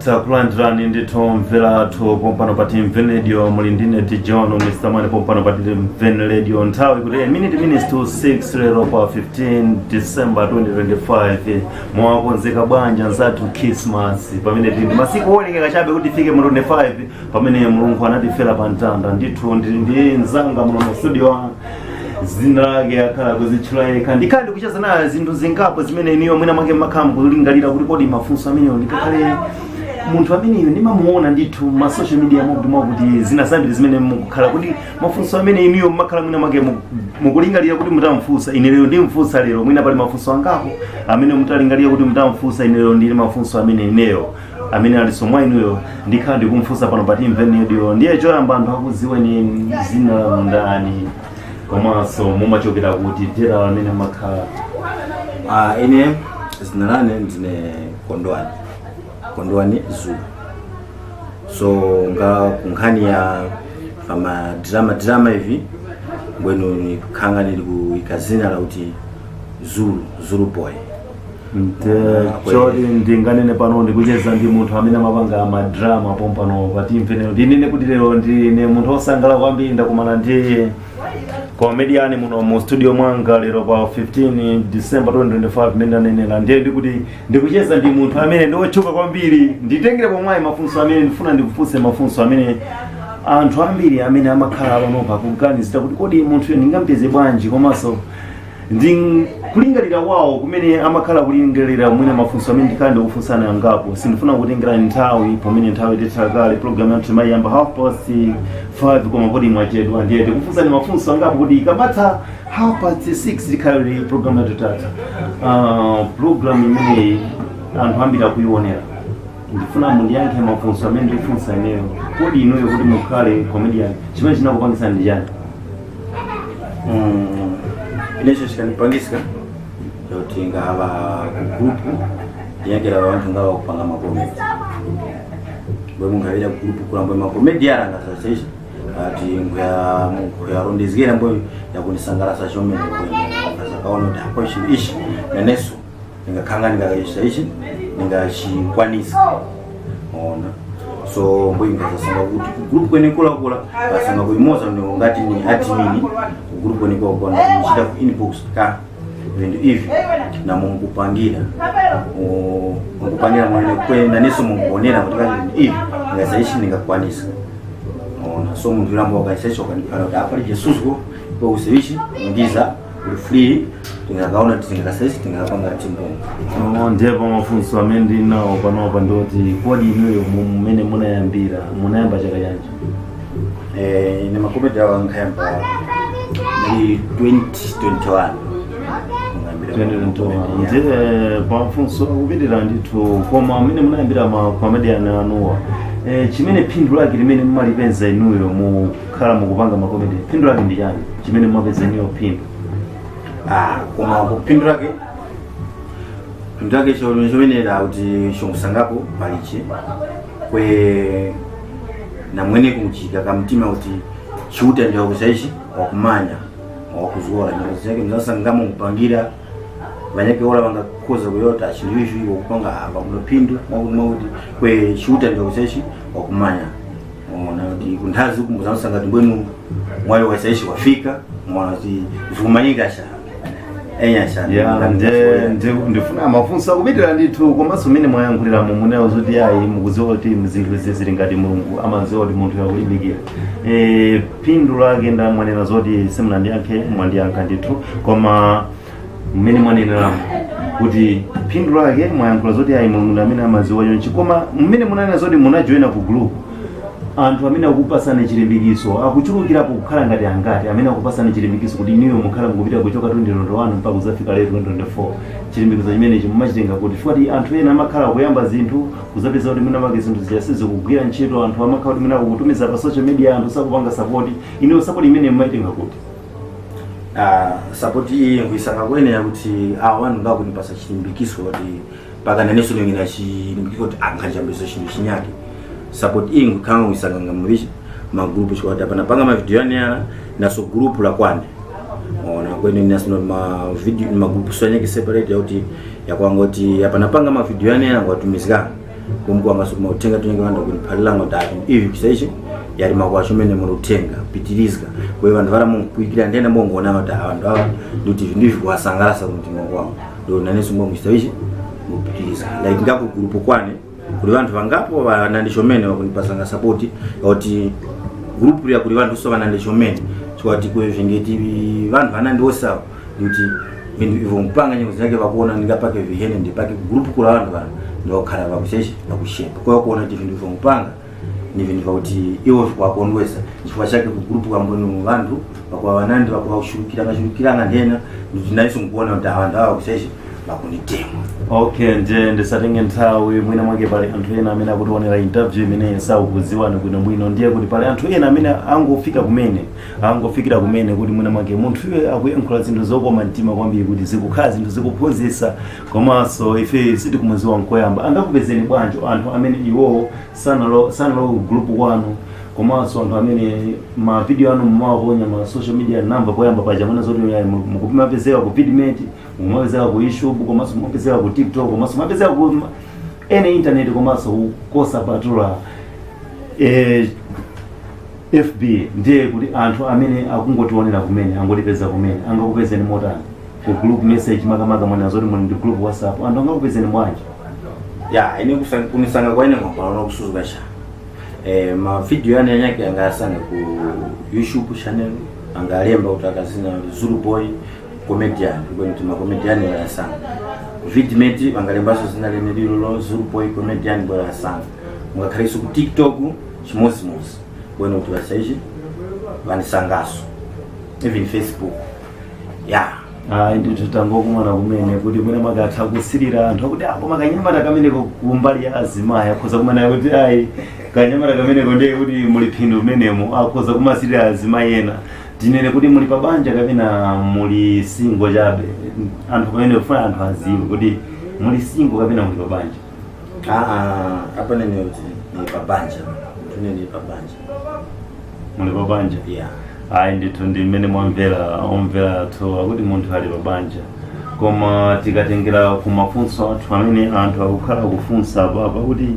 takulandirani ndithu mverathu pompano pati Mveni Radio mulindine John Mr. Mane pompano pati Mveni Radio nthawi kuti minutes to 6 lero pa 15 December 2025 mwakonzeka bwanja nzathu Christmas pamene ndi masiku olengeka chabe kuti ifike mu 25 pamene Mulungu anatifera pa mtanda ndithu ndi nzanga muno mu studio zina lake akhala kuzitchula yekha ndikhale kucheza naye zinthu zingapo zimene niyo mwina mwake makhambo kulingalira kuti kodi mafunso ameneyo ndikakhale munthu ameneyo ndimamuona ndithu ma social media mwakuti zina zambiri zimene mukukhala kuti mafunso amene iniyo makhala mwina mwake mukulingalira kuti mutamfunsa ine lero ndimfunsa lero mwina pali mafunso angapo amene mutalingalira kuti mutamfunsa ine lero ndili mafunso amene ineyo amene alisomwa inuyo ndikhala ndikumfunsa pano pati Mveni Radio ndiye choyamba anthu akuziweni zina la ndani komanso mumachokera kuti tera amene makhala ine zina lane ndine Kondwani Zulu. So nga kunkhani ya ama drama hivi bwino ni khanga nilikuikazina la kuti Zulu boy. Chodi ndinganene pano ndikucheza ndi munthu amene amapanga ama drama pompano pati Mveni ndinene kuti lero ndine munthu osangala kwambiri ndakumana ndi comedian muno mu studio mwanga lero pa 15 December 2025 mendanenera ndiye ndikuti ndikucheza ndi munthu amene ndiochuka kwambiri nditengere pomwe mafunso amene ndifuna ndikufunse mafunso amene anthu ambiri amene amakhala panopa kuganizira kuti kodi munthu ndingampeze bwanji komanso kulingalira wawo kumene amakhala kulingalira mwina mafunso amene ndikhala ndikufunsana angapo sindifuna kutengera nthawi pomene nthawi titakale program yathu mayamba 5:30 koma kodi mwachedwa ndiye tikufunsani mafunso angapo kuti ikamatha 6:30 tikhale program yathu tata program imene anthu ambiri akuionera ndifuna mundiyankhe mafunso amene ndikufunsa ineyo kodi inuyo kuti mukhale comedian chimene chinakupangisa ndi chani? Inesho chikanipangisa kuti ngava kugrupu yengera vantu ngava kupanga makomedi bwe mungavira kugrupu kulamba makomedi yaranga sasesha ati nguyarondezgera mbo yakunisangalasa chomene ngazakaona kuti apo ishi neneso ningakhanga ndingakaisha ishi ningachikwanisa ona so mbo ingazasanga kuti kugrupu kwenikula basanga kuimoza ngati ni admin grupo niko kwa nishida inbox ka vindu hivi na mungupangira mwana kwenda neso mungonera kutoka hivi ngasaishi ningakwanisa ona so mundu lambo akaisha kanipana hapa Jesus kwa usewishi ngiza uli free tingakaona tingasaishi tingapanga timbo ndipo mafunso amene nawo panopa ndoti kodi inuyo mumene munayambira munayamba chaka chanji? Ni makomedi ya nkayamba ni 2021 ndiye pafunso kupitira ndithu koma amene munayambira ma comedian anuwa chimene phindu lake limene mmalipenza inuyo mukhala mukupanga makomedi phindu lake ndi chani chimene mmapeza inuyo phindu? Koma phindu lake chomene la kuti shongusangapo paliche kwe na mwene kumchika kamtima kuti chuta ndio kusaishi wakumanya wakuzuola ndio zake mzasa ngamo kupangira banyake wala bangakoza kuyota chilivishu hiyo kupanga hapa mno pindu mwaudi kwe chuta ndio kusaishi wakumanya ona ndi kunthazi kumbuzansa ngati bwenu mwayo wasaishi wafika mwazi zumanyika sha ndifuna mafunso akupitira ndithu komanso mmene mwayankhulira munewo zoti ayi mukudziwa kuti mzinthu zili ngati Mulungu amadziwa kuti munthu yakulimbikira phindu lake ndamwanena zoti simunandiyankhe mwandiyankha ndithu koma mmene mwanenera kuti phindu lake mwayankhula zoti ayi Mulungu amene amadziwa chonchi koma mmene munanena zoti munajoina ku group anthu amene akupasana chilimbikiso akuchulukirapo kukhala ngati angati amene akupasana chilimbikiso kuti niyo mukhala mukupita kuchoka 2021 mpaka kuzafika lero 2024 chilimbikiso chimene chimumachitenga kuti fuati anthu ena amakhala kuyamba zinthu kuzapeza kuti mwina make zinthu ziyasize kugwira ntchito anthu amakhala kuti mwina kukutumiza pa social media anthu sakupanga support iniyo support imene mmaitenga kuti support iyi nguisanga kwene kuti awanu ngakunipasa chilimbikiso kuti paka naneso ngina chilimbikiso kuti anganjambiso chinthu chinyake support ingu kama wisanga mwisha magrupu chwa hapa napanga ma video yana na so group la kwande ona kwene national ma video ma group so nyake separate ya uti ya kwangoti hapa napanga ma video yana ngwatumizika kumkuwa masukuma utenga tunenge vantu kuniphalila ngotatu ivi kisaichi yali makwacho mene muno utenga pitirizika kwa hiyo vantu vala kuikira ndena mongona kuti vantu ava ndikuti ndizvi kuwasangalasa kumtima kwawo ndo naneso mongistaichi mupitirizika like ngapo group kwane kuli vantu vangapo vanandisho mene vakunipasanga support kuti group ya kuli vantu so vanandisho mene chwati kwe vingeti vantu vanandiosawa ndikuti vindu ivo mpanga nyingo zinake vakuona ndingapake vihene ndipake group kula vantu vana ndokhala vakuseshi vakushepa kwa kuona kuti vindu ivo mpanga ni vindu vakuti iwo vakuondwesa chifukwa chake ku group kwamboni vantu vakwa vanandi vakushurukirana ndena ndinaiso nkuona kuti vantu ava vakuseshi vakunitema. Okay, nje ndisatenge nthawi mwina mwake pale anthu ena amene akutionera interview imene saukuziwani kuno bwino ndiye kuti pale anthu ena amene angofikira kumene kuti mwina mwake munthu iye akuyankhula zinthu zokoma mtima kwambiri kuti zikukhala zinthu zikuphunzitsa komanso ife sitikumuziwa nkoyamba angakupezeni bwanji anthu amene iwowo sanalo group kwanu komanso anthu amene ma video anu mmawaponya ma social media namba poyamba paja mwana zoti mukupimapezeka ku Vidmate mumapezeka ku YouTube komanso mumapezeka ku TikTok komanso mumapezeka ku any internet komanso kukosa patula FB ndiye kuti anthu amene akungotionera kumene angolipeza kumene angakupezeni motani ku group message makamaka mwana zoti muli ndi group WhatsApp anthu angakupezeni bwanji ine kunisanga kwa ine ngopano kusuzuka cha ma video yake angasanga ku YouTube channel angalemba utakazina Zulu Boy comedian kwa ma comedian ya sana Vidmate angalemba so zina lilo Zulu Boy comedian bora sana mwakhaliso ku TikTok chimosimosi bwana utubasaishi vanisangaso even Facebook ndithu tangokumana kumene kuti mwina makatha kusirira anthu akuti apo makanyamata kameneko kumbali ya azimayi akhoza kumana kuti ayi kanyamata kameneko ndiye kuti muli phindu menemo akhoza kumasirira azimayi ena tinene kuti muli pabanja kapena muli singo chabe anthu pamene kufuna anthu aziwe kuti muli singo kapena muli pabanja apa nene ni pabanja tunene pabanja muli pabanja ndithu ndi mmene omvera to akuti munthu ali pabanja koma tikatengera kumafunso athu amene anthu akukhala kufunsa papa kuti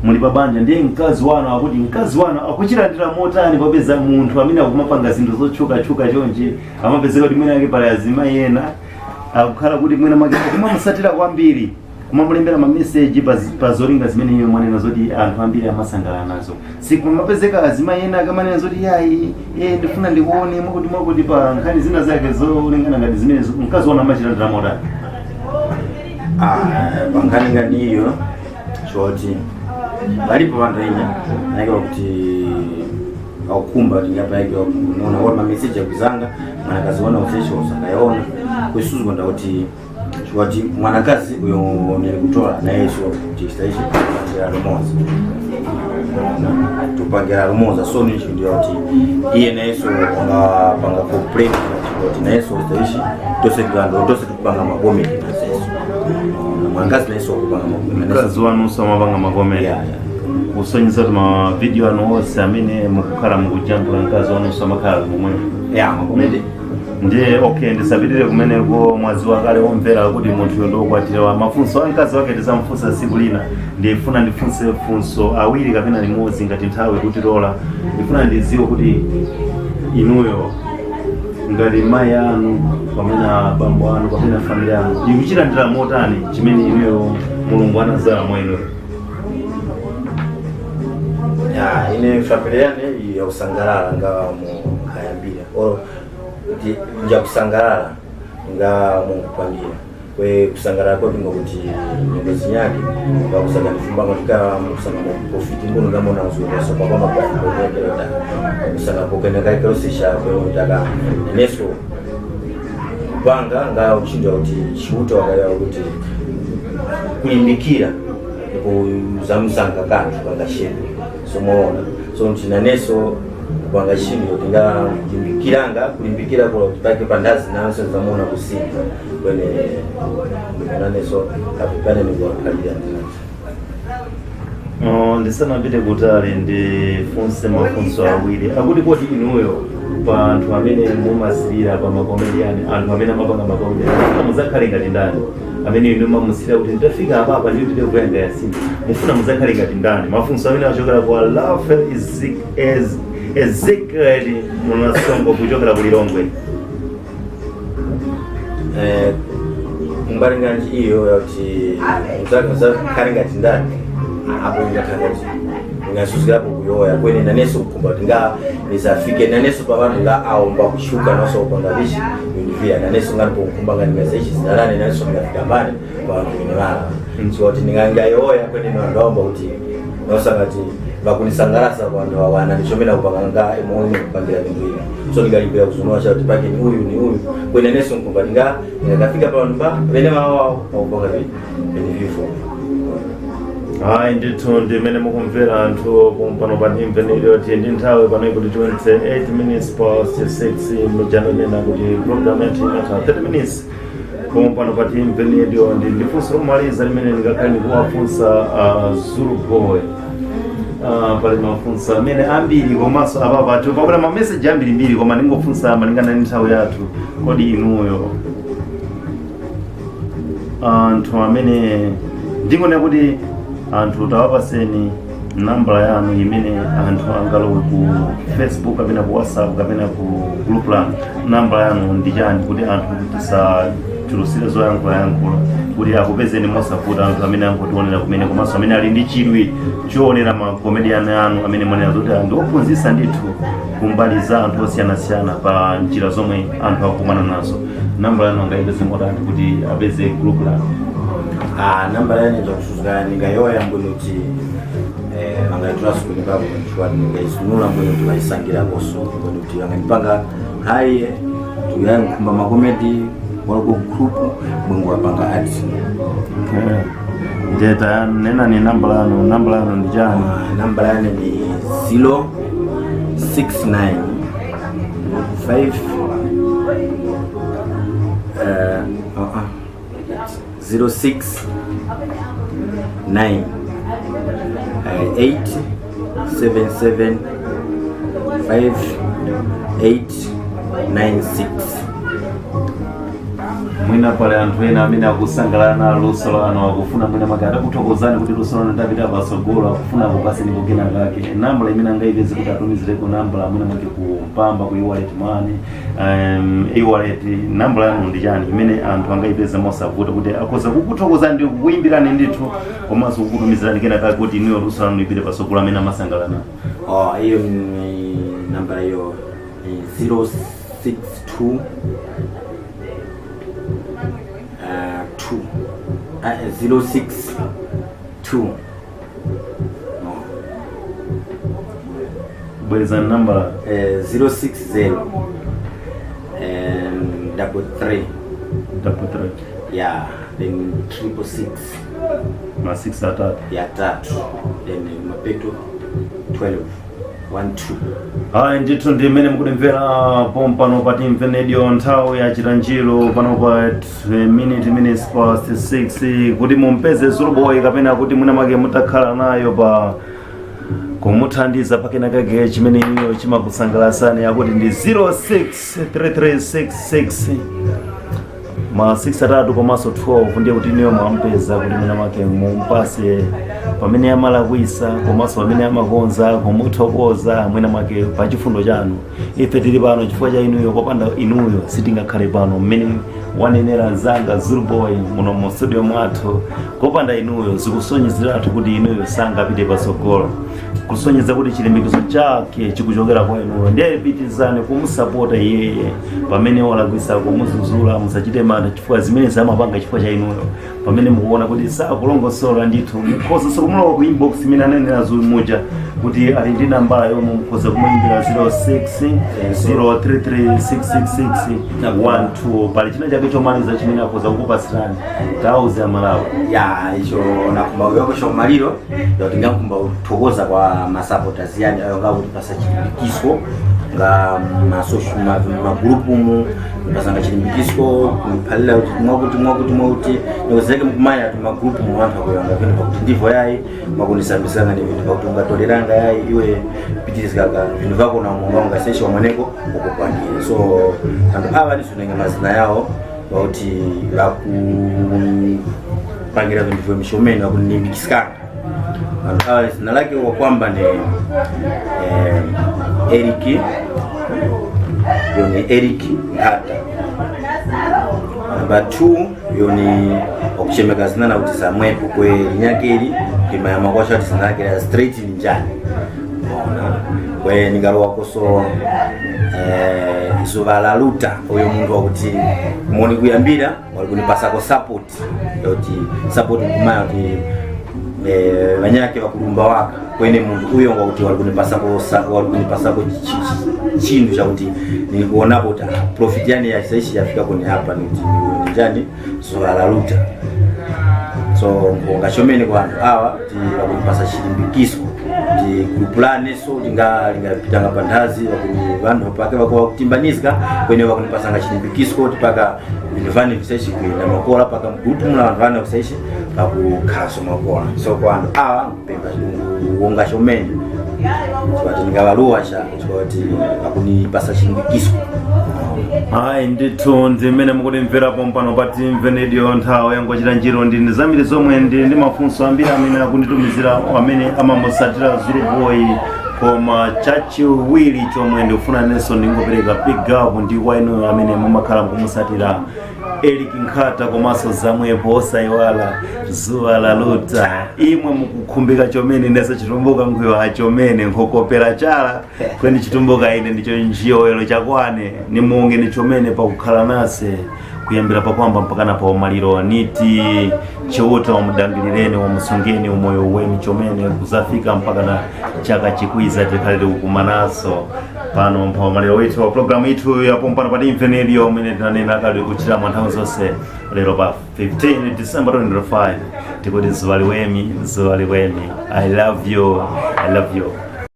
muli pabanja ndiye mkazi wanu akuti mkazi wanu akuchilandira motani popeza munthu amene akumapanga zinthu zotchuka chonje amapezeka kuti mwina yake pali azimayi ena akukhala kuti mwina mwake kumamusatira kwambiri kumamulembera ma message pa zolinga zimene iye mwanena zoti anthu ambiri amasangalala nazo sikumapezeka azimayi ena akamanena zoti yayi ndifuna ndikuone mwakuti pa nkhani zina zake zolingana ngati zimene mkazi wanu amachilandira motani pa nkhani ngati iyo choti balipo vantu ina naike kuti aukumba tingapa yake unaona kwa ma message yakuzanga mwanakazi wana usesho usakayaona kwisuzu kwenda kuti chwati mwanakazi uyo nilikutola na Yesu chistaishi kupangira rumoza tupangira rumoza so nicho ndio ati iye na Yesu panga complain chwati na Yesu staishi tose gando tose tupanga magome na Yesu mwanakazi na Yesu kupanga magome na Yesu wanu soma panga magome usonyeza ma video anu ose amene mukukhala mukujambula nkazi wanu soma khala mumwe magome ndiye okay ndisabirire kumeneko mwazi wakale omvera kuti munthu ndokwatira mafunso ankazi wake tizamfunsa siku lina ndifuna ndifunse funso awiri kapena limodzi ngati nthawi kuti lola ndifuna ndiziwe kuti inuyo ngati mayi anu pamene bambo anu pamene familia anu ikuchilandira motani chimene inuyo Mulungu anazala mwa inuyo ine familia yane ya usangalala ngawa mu hayambira nja kusangalala nga Mungu pangira kwe kusangalala kwa bingo kuti nyongezi yake kwa kusanga nifumba katika kusanga profiti mbono ngamo na uzuri so kwa mama kwa ndokeleta kusanga kugenda kai krosisha kwa mtaka neso panga nga ushindi wa kuti shuto wakaya kuti kulimbikira kuzamsanga kantu kangashende so muona so nchina neso kwanga shindo tinga kulimbikira kwa kutaki pandazi na anso zamona kusinga kwene nane so kapikane ni kwa kalia Ndisanapite kutali ndifunse mafunso awiri akuti kodi inuyo pa anthu amene mumasirira pa makomediani, anthu amene amapanga makomediani muzakhale ngati ndani amene inu mamusirira kuti nditafika apapa ndiyotite kuyanga yasini mufuna muzakhale ngati ndani? Mafunso amene achokera kwa Rafael Ezekiel Munasongo kuchokera ku Lilongwe. Mbaringani iyo yakuti muzakhale ngati ndani apo ngakangati ngasuzirapo kuyoya kwene naneso kukumba tinga nisafike naneso pavanhu nga aomba kushuka naso panga bishi ndivya naneso ngaripo kukumba ngani ngasechi sidalane naneso ngafika mbali vanhu vinivana so kuti ndinganga yoya kwene ndaomba kuti nosangati vakunisangarasa vanhu vawana ndichomena kupanga nga emoyo kupangira vinhu ivi so ndingalimbira kuzonowa cha kuti pake ni uyu kwene naneso kukumba tinga ngafika pavanhu pa vene vawa kupanga vinhu ndithu ndimene mukumvera anthu pompano pa Imvenradio kuti ndi nthawi pano kuti 28 minutes past 6 mujanonena kuti program yathu inatha 30 minutes pompano pa Imvenradio. Ndifunso lomaliza limene ndingakhale ndikuwafunsa Zulu Boy. Pali mafunso amene ambiri komanso apapa atu pakula mameseji ambirimbiri koma ndingofunsa malingana ndi nthawi yathu. Kodi inuyo anthu amene ndingone kuti anthu tawapaseni nambala yanu imene anthu angalowe ku Facebook kapena ku WhatsApp kapena ku group lanu, nambala yanu ndi chani kuti anthu tisachulukitsire zoyankhula kuti akupezeni mosavuta anthu amene angotionera kumene komanso amene ali ndi chidwi choonera makomediani anu amene mwanena zoti ndiophunzitsa ndithu kumbali za anthu osiyanasiyana pa njira zomwe anthu akukumana nazo. Nambala yanu angayipeze motani kuti apeze group lanu? Nambala yane njakusuzga ningayoya mbonoti mangaitula sukuni babo nchwa ningaisunula mbonoti vaisangira koso mbonoti anganipanga haye tuyani kumba makomedi waloko group mwengu wapanga ads. Ndeta nena ni nambala yanu ndi chani? Nambala yane ni 069 5 069 8 77 5 8 96. Mwina pale anthu ena amene akusangalala na luso lanu akufuna mwina makata kuthokozani kuti luso lanu ndapita pasogolo akufuna kupaseni kukena kake, nambala imene angayipeze kuti atumizireko nambala mwina mwake kumpamba ku e-wallet money e-wallet, nambala yanu ndi chani imene anthu angayipeze mosavuta kuti akhoza kukuthokozani ndi kukuyimbirani ndithu komanso kukutumizirani kena kake kuti inuyo luso lanu lipite pasogolo amene amasangalala? Hiyo ni nambala hiyo 062 062 bweza nambala 060 and 33 yeah, then 666 na 6 atatu ya tatu, then mapeto 12 ndithu ndi mmene mukutimvera pompano pa Imvenradio nthawi ya chitanjiro pano pa minutes past 6 kuti mumpeze Zulu Boy kapena kuti mwina mwake mutakhala nayo pa kumuthandiza pakena kake chimene iyo chimakusangalasani yakuti ndi 063366 ma 6 atatu komanso 12 ndiye kuti niyo mwampeza kuti mwina mwake mumpase pamene amalakwisa komanso pamene amakonza kumuthokoza mwina mwake pa chifundo chanu. Ife tili pano chifukwa cha inuyo, kopanda inuyo sitingakhale pano mmene wanenera nzanga Zulu Boy muno mu studio mwathu. Kopanda inuyo zikusonyezeratu kuti inuyo sangapite pasogolo, kusonyeza kuti chilimbikitso chake chikuchokera kwa inuyo. Ndiye pitizani kumusapota yeye pamene walakwisa, kumuzuzula, musachite mantha chifukwa zimene zamapanga chifukwa cha inuyo. Pamene mukuona kuti sakulongosola ndithu mukhoza sokumulowa ku inbox imene anenera Zulu muja kuti ali ndi nambala yomwe mukhoza kumuyimbira 0603366612 pali china chake chomaliza chimene akhoza kukupasirani tauzi ya Malawi ya icho nakumba yoko shomaliro ndio tingakumba uthokoza kwa kwa masupporters yani ayo ngabo tipasa chilimbikiso nga masocial magrupu mu pasanga chilimbikiso kumpalila mwakuti nozeke mkumaya tu magrupu mu wanthu akuyanga vintu pakuti ndivyo yayi makunisambisanga ni vintu pakuti ungatoleranga yayi iwe pitizikaga vintu vako na munga ungasesha wamwaneko ukupangire. So anthu awa nisunenge mazina yawo pauti vakupangira vintu vyo mishomeni vakunimbikisikanga. Anthu awa zina lake kwa kwamba ni Eric Nkhata. Number 2 yoni okuchemeka zina na kuti samwepo kwe linyakeli kima ya makwasha kuti zina lake ya straight ninjani kwe ningaro wakoso Zuva la Luta uyo mundu wakuti moni kuyambira walikunipasako support yoti support mkumaya kuti vanyake vakulumba waka kwene mundu uyo wakuti walikunipasako chindu chakuti nilikuonapo kuti profit yani yasaishi yafika kwenye hapa niti njani Zuva la Luta. So ngashomene kwa anthu awa ti vakunipasa chilimbikiso ti kulupulane so lingapitanga pandazi vanhu pake vakutimbanizika kwenye vakunipasanga chilimbikiso ti paka vintu vani visaishi kuenda makola paka mgutu muna vanhu vana visaishi pakukhaso makola. So kwa anthu awa mpemba ngashomene chikuti ningavaluwa chikuti vakunipasa chilimbikiso. Hai ndithu ndimene mukutimvera pompano pati Mvenedio nthawi yangochita njiro ndi zambiri zomwe ndi mafunso ambiri amene akunditumizira amene amamusatira Zulu Boy koma chachiwiri chomwe ndikufuna nenso ndingopereka big up ndi wanu amene mumakhala mukumusatira Eric Nkhata komanso zamwepo osayiwala Zuva la Luta. Imwe mukukhumbika chomene nese chitumbuka nkhuyo achomene nkokopera chala kweni chitumbuka ine ndicho njiyowelo chakwane ni munge ni chomene pakukhala nase kuyambira pakwamba mpakana pa umaliro niti cheuta umudangilireni wamusungeni umoyo wenu chomene kuzafika mpakana chaka chikwiza tikhalire kukumanaso pano mpa umaliro wetu wa programu itu ya pompano pati Mvenedio umene tinanena kali kuchita mwanthawi zonse lero pa 15 December 2005 tikuti Zuva liwemi I love you.